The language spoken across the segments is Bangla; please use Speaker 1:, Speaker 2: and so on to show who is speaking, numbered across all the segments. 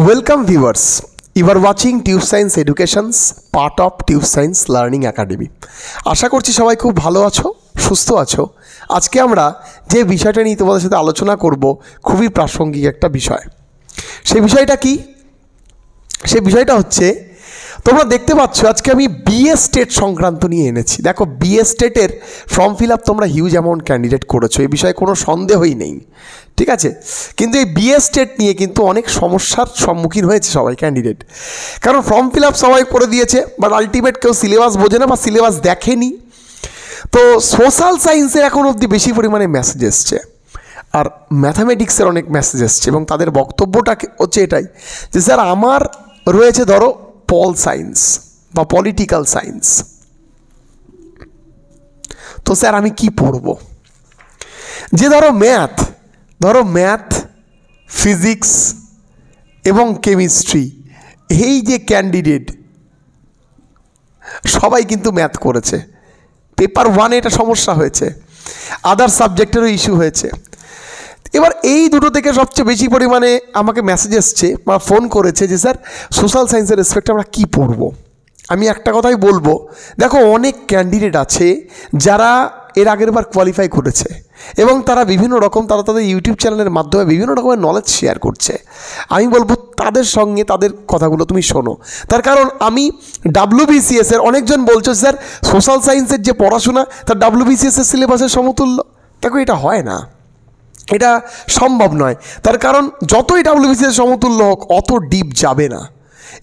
Speaker 1: Welcome viewers, you are watching Tube Science Education's part of Tube Science Learning Academy. আশা করছি সবাই খুব ভালো আছো, সুস্থ আছো। আজকে আমরা যে বিষয়টা নিয়ে তোমাদের সাথে আলোচনা করব খুবই প্রাসঙ্গিক একটা বিষয়। সেই বিষয়টা কি? সেই বিষয়টা হচ্ছে তোমরা দেখতে পাচ্ছ আজকে আমি বিএ স্টেট সংক্রান্ত নিয়ে এনেছি। দেখো বিএ স্টেটের ফর্ম ফিল আপ তোমরা হিউজ অ্যামাউন্ট ক্যান্ডিডেট করেছো, এই বিষয়ে কোনো সন্দেহই নেই, ঠিক আছে। কিন্তু এই বিএ স্টেট নিয়ে কিন্তু অনেক সমস্যার সম্মুখীন হয়েছে সবাই ক্যান্ডিডেট, কারণ ফর্ম ফিল আপ সবাই করে দিয়েছে, বাট আলটিমেট কেউ সিলেবাস বোঝে না বা সিলেবাস দেখেনি। তো সোশ্যাল সায়েন্সের এখন অবধি বেশি পরিমাণে মেসেজ এসছে, আর ম্যাথামেটিক্সের অনেক মেসেজ এসছে, এবং তাদের বক্তব্যটা হচ্ছে এটাই যে স্যার আমার রয়েছে ধরো পল সায়েন্স বা পলিটিক্যাল সায়েন্স, তো স্যার আমি কি পড়ব? যে ধরো ম্যাথ, ফিজিক্স এবং কেমিস্ট্রি, এই যে ক্যান্ডিডেট সবাই কিন্তু ম্যাথ করেছে, পেপার ওয়ানে এটা সমস্যা হয়েছে, আদার সাবজেক্টেরও ইস্যু হয়েছে। এবার এই দুটো থেকে সবচেয়ে বেশি পরিমাণে আমাকে মেসেজ এসছে বা ফোন করেছে যে স্যার সোশ্যাল সায়েন্সের রেসপেক্টে আমরা কী পড়ব। আমি একটা কথাই বলবো, দেখো অনেক ক্যান্ডিডেট আছে যারা এর আগের বার কোয়ালিফাই করেছে এবং তারা বিভিন্ন রকম তাদের ইউটিউব চ্যানেলের মাধ্যমে বিভিন্ন রকমের নলেজ শেয়ার করছে। আমি বলবো তাদের সঙ্গে তাদের কথাগুলো তুমি শোনো, তার কারণ আমি ডাব্লিউবিসিএসের অনেকজন বলছো স্যার সোশ্যাল সায়েন্সের যে পড়াশোনা তার ডাব্লিউবিসিএসের সিলেবাসের সমতুল্য। দেখো এটা হয় না, এটা সম্ভব নয়, তার কারণ যতই ডাব্লিউবিসিএস সমতুল্য হোক অত ডিপ যাবে না।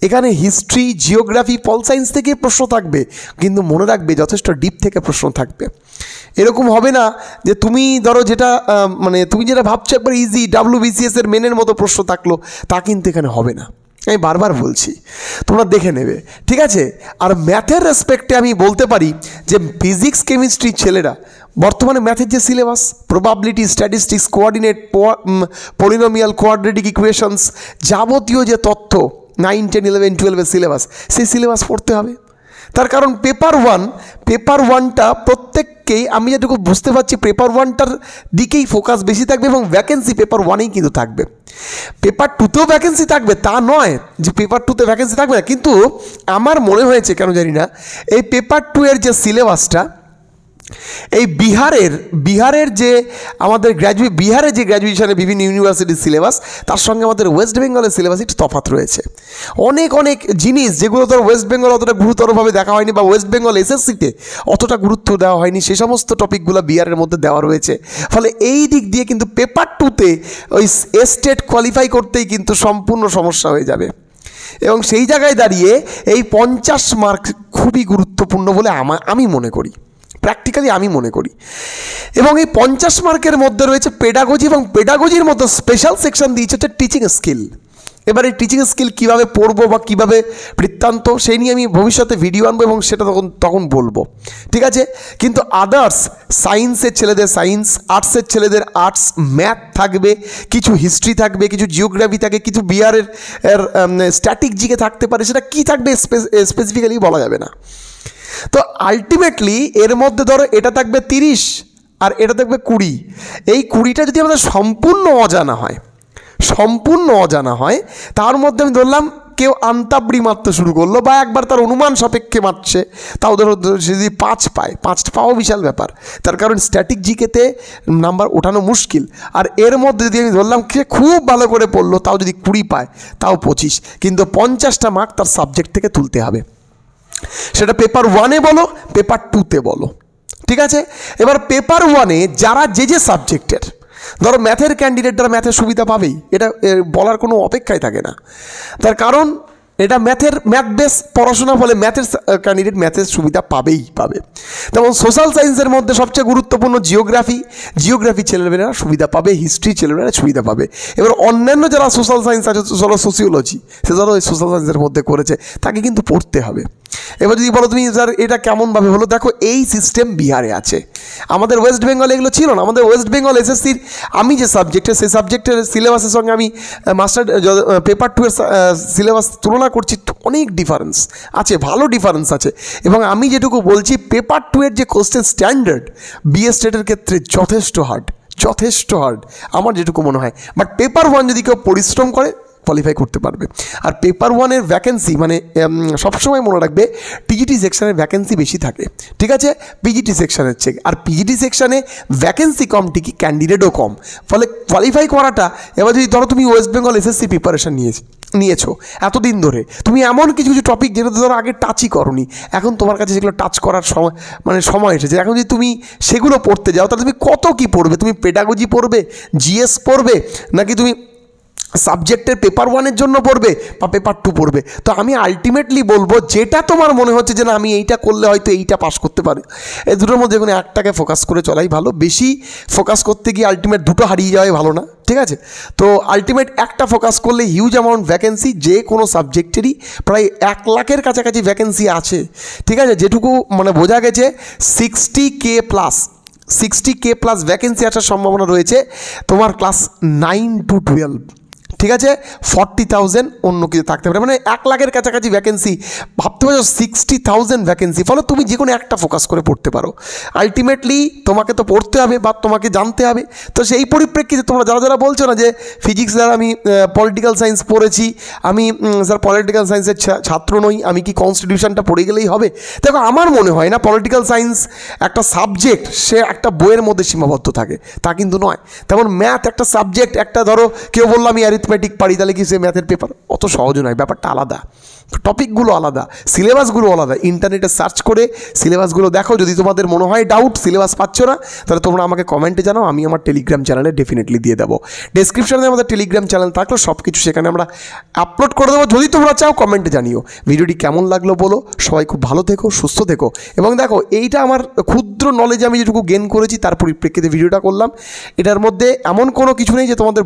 Speaker 1: এখানে হিস্ট্রি, জিওগ্রাফি, পল সায়েন্স থেকে প্রশ্ন থাকবে, কিন্তু মনে রাখবে যথেষ্ট ডিপ থেকে প্রশ্ন থাকবে। এরকম হবে না যে তুমি ধরো যেটা তুমি যেটা ভাবছো একবার ইজি ডাব্লিউবিসিএসের মেনের মতো প্রশ্ন থাকলো, তা কিন্তু এখানে হবে না। আমি বারবার বলছি, তোমরা দেখে নেবে, ঠিক আছে। আর ম্যাথের রেসপেক্টে আমি বলতে পারি যে ফিজিক্স কেমিস্ট্রির ছেলেরা বর্তমানে ম্যাথের যে syllabus, probability, statistics, coordinate, polynomial, quadratic equations, যাবতীয় যে তথ্য 9, 10, 11, 12 সিলেবাস, সেই সিলেবাস পড়তে হবে। তার কারণ পেপার ওয়ানটা প্রত্যেককেই আমি যেটুকু বুঝতে পারছি পেপার ওয়ানটার দিকেই ফোকাস বেশি থাকবে, এবং ভ্যাকেন্সি পেপার ওয়ানেই কিন্তু থাকবে। পেপার টুতেও ভ্যাকেন্সি থাকবে তা নয় যে পেপার টুতে ভ্যাকেন্সি থাকবে না, কিন্তু আমার মনে হয়েছে কেন জানি না এই পেপার টু এর যে সিলেবাসটা, এই বিহারের যে আমাদের বিহারের যে গ্র্যাজুয়েশনের বিভিন্ন ইউনিভার্সিটির সিলেবাস, তার সঙ্গে আমাদের ওয়েস্ট বেঙ্গলের সিলেবাস একটু তফাৎ রয়েছে। অনেক জিনিস যেগুলো ধর ওয়েস্ট বেঙ্গল অতটা গুরুতরভাবে দেখা হয়নি, বা ওয়েস্ট বেঙ্গল এসএসসিতে অতটা গুরুত্ব দেওয়া হয়নি, সে সমস্ত টপিকগুলো বিহারের মধ্যে দেওয়া রয়েছে। ফলে এই দিক দিয়ে কিন্তু পেপার টুতে ওই স্টেট কোয়ালিফাই করতেই কিন্তু সম্পূর্ণ সমস্যা হয়ে যাবে, এবং সেই জায়গায় দাঁড়িয়ে এই 50 মার্ক খুবই গুরুত্বপূর্ণ বলে আমি মনে করি, প্র্যাকটিক্যালি আমি মনে করি। এবং এই 50 মার্কের মধ্যে রয়েছে পেডাগজি, এবং পেডাগজির মতো স্পেশাল সেকশন দিয়েছে হচ্ছে টিচিং স্কিল। এবার এই টিচিং স্কিল কীভাবে পড়বো বা কীভাবে বৃত্তান্ত, সেই নিয়ে আমি ভবিষ্যতে ভিডিও আনবো এবং সেটা তখন বলবো, ঠিক আছে। কিন্তু আদার্স সায়েন্সের ছেলেদের সায়েন্স, আর্টসের ছেলেদের আর্টস, ম্যাথ থাকবে, কিছু হিস্ট্রি থাকবে, কিছু জিওগ্রাফি থাকে, কিছু বিহারের স্ট্যাটিক জিকে থাকতে পারে, সেটা কী থাকবে স্পেসিফিক্যালি বলা যাবে না। তো আলটিমেটলি এর মধ্যে ধরো এটা থাকবে 30 আর এটা থাকবে 20। এই 20টা যদি আমাদের সম্পূর্ণ অজানা হয়, তার মধ্যে আমি ধরলাম কেউ আন্তাবড়ি মারতে শুরু করলো বা একবার তার অনুমান সাপেক্ষে মারছে, তাও ধরো সে যদি 5 পায়, 5টা পাওয়া বিশাল ব্যাপার, তার কারণ স্ট্যাটিক জিকেতে নাম্বার ওঠানো মুশকিল। আর এর মধ্যে যদি আমি ধরলাম সে খুব ভালো করে পড়লো, তাও যদি 20 পায়, তাও 25, কিন্তু 50টা মার্ক তার সাবজেক্ট থেকে তুলতে হবে, সেটা পেপার ওয়ানে বলো, পেপার টুতে বলো, ঠিক আছে। এবার পেপার ওয়ানে যারা যে সাবজেক্টের, ধরো ম্যাথের ক্যান্ডিডেট তারা ম্যাথের সুবিধা পাবেই, এটা বলার কোনো অপেক্ষাই থাকে না, তার কারণ এটা ম্যাথ বেস পড়াশোনা, ফলে ম্যাথের ক্যান্ডিডেট ম্যাথের সুবিধা পাবে। তেমন সোশ্যাল সায়েন্সের মধ্যে সবচেয়ে গুরুত্বপূর্ণ জিওগ্রাফি ছেলেমেয়েরা সুবিধা পাবে, হিস্ট্রি ছেলেমেয়েরা সুবিধা পাবে। এবার অন্যান্য যারা সোশ্যাল সায়েন্স আছে, সোসিওলজি, সে ধরো ওই সোশ্যাল সায়েন্সের মধ্যে করেছে, তাকে কিন্তু পড়তে হবে। এবার যদি বলো তুমি স্যার এটা কেমনভাবে হলো, দেখো এই সিস্টেম বিহারে আছে, আমাদের ওয়েস্ট বেঙ্গলে এগুলো ছিল না। আমাদের ওয়েস্ট বেঙ্গল এসএসসির আমি যে সাবজেক্টে, সেই সাবজেক্টের সিলেবাসের সঙ্গে আমি মাস্টার পেপার টু এর সিলেবাস তুলনা করছি, অনেক ডিফারেন্স আছে, ভালো ডিফারেন্স আছে। এবং আমি যেটুকু বলছি পেপার টু এর যে কোশ্চেন স্ট্যান্ডার্ড বিএ স্টেটের ক্ষেত্রে যথেষ্ট হার্ড আমার যেটুকু মনে হয়। বাট পেপার ওয়ান যদি কেউ পরিশ্রম করে কোয়ালিফাই করতে পারবে। আর পেপার ওয়ানের ভ্যাকেন্সি মানে সবসময় মনে রাখবে টিজিটি সেকশানের ভ্যাকেন্সি বেশি থাকে, ঠিক আছে, পিজিটি সেকশানের চেয়ে। আর পিজিটি সেকশানে ভ্যাকেন্সি কম, ঠিকই ক্যান্ডিডেটও কম, ফলে কোয়ালিফাই করাটা, এবার যদি ধরো তুমি ওয়েস্ট বেঙ্গল এসএসসি প্রিপারেশান নিয়েছো এতদিন ধরে, তুমি এমন কিছু কিছু টপিক যেগুলো ধরো আগে টাচই করনি, এখন তোমার কাছে সেগুলো টাচ করার সময় এসেছে। এখন যদি তুমি সেগুলো পড়তে যাও তাহলে তুমি কত কী পড়বে? তুমি পেডাগজি পড়বে, জিএস পড়বে, নাকি তুমি সাবজেক্টের পেপার ওয়ানের জন্য পড়বে বা পেপার 2 পড়বে? তো আমি আলটিমেটলি বলবো যেটা তোমার মনে হচ্ছে যে না আমি এইটা করলে হয়তো এইটা পাস করতে পারি, এই দুটোর মধ্যে কোনো একটাকে ফোকাস করে চলাই ভালো। বেশি ফোকাস করতে গিয়ে আলটিমেট দুটো হারিয়ে যাওয়াই ভালো না, ঠিক আছে? তো আলটিমেট একটা ফোকাস করলে হিউজ অ্যামাউন্ট ভ্যাকেন্সি, যে কোনো সাবজেক্টেরই প্রায় 1 লাখের কাছাকাছি ভ্যাকেন্সি আছে, ঠিক আছে? যেটুকু মানে বোঝা গেছে 60K প্লাস ভ্যাকেন্সি আসার সম্ভাবনা রয়েছে তোমার ক্লাস 9 to 12, ঠিক আছে? 40,000 অন্য কিছু থাকতে পারে, মানে 1 লাখের কাছাকাছি ভ্যাকেন্সি, ভাবতে পারছো 60,000 ভ্যাকেন্সি। ফলে তুমি যে কোনো একটা ফোকাস করে পড়তে পারো। আলটিমেটলি তোমাকে তো পড়তে হবে বা তোমাকে জানতে হবে। তো সেই পরিপ্রেক্ষিতে তোমরা যারা বলছো না যে ফিজিক্স স্যার আমি পলিটিক্যাল সায়েন্স পড়েছি, আমি স্যার পলিটিক্যাল সায়েন্সের ছাত্র নই, আমি কি কনস্টিটিউশনটা পড়ে গেলেই হবে? দেখো আমার মনে হয় না পলিটিক্যাল সায়েন্স একটা সাবজেক্ট সে একটা বইয়ের মধ্যে সীমাবদ্ধ থাকে, তা কিন্তু নয়। তেমন ম্যাথ একটা সাবজেক্ট, একটা ধরো কেউ বললো আমি অ্যারিথমেটিক পারি, তাহলে কি সে ম্যাথের পেপার? অত সহজ নয়, ব্যাপারটা আলাদা, টপিকগুলো আলাদা, সিলেবাসগুলো আলাদা। ইন্টারনেটে সার্চ করে সিলেবাসগুলো দেখো। যদি তোমাদের মনে হয় ডাউট সিলেবাস পাচ্ছ না, তাহলে তোমরা আমাকে কমেন্টে জানাও, আমি আমার টেলিগ্রাম চ্যানেলে ডেফিনেটলি দিয়ে দেবো। ডেসক্রিপশনে আমাদের টেলিগ্রাম চ্যানেল থাকলো, সব কিছু সেখানে আমরা আপলোড করে দেবো। যদি তোমরা চাও কমেন্টে জানিও। ভিডিওটি কেমন লাগলো বলো। সবাই খুব ভালো থেকো, সুস্থ থেকো। এবং দেখো এইটা আমার ক্ষুদ্র নলেজ আমি যেটুকু গেন করেছি তার পরিপ্রেক্ষিতে ভিডিওটা করলাম। এটার মধ্যে এমন কোনো কিছু নেই যে তোমাদের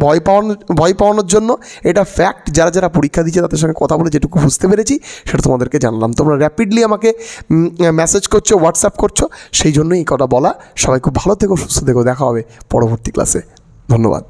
Speaker 1: ভয় পাওয়ানোর জন্য, এটা ফ্যাক্ট। যারা পরীক্ষা দিচ্ছে তাদের সঙ্গে কথা বলে যেটুকু বুঝতে পেরেছি সেটা তোমাদেরকে জানলাম। তোমরা র্যাপিডলি আমাকে মেসেজ করছো, হোয়াটসঅ্যাপ করছো, সেই জন্যই এই কথা বলা। সবাই খুব ভালো থেকো, সুস্থ থেকো। দেখা হবে পরবর্তী ক্লাসে। ধন্যবাদ।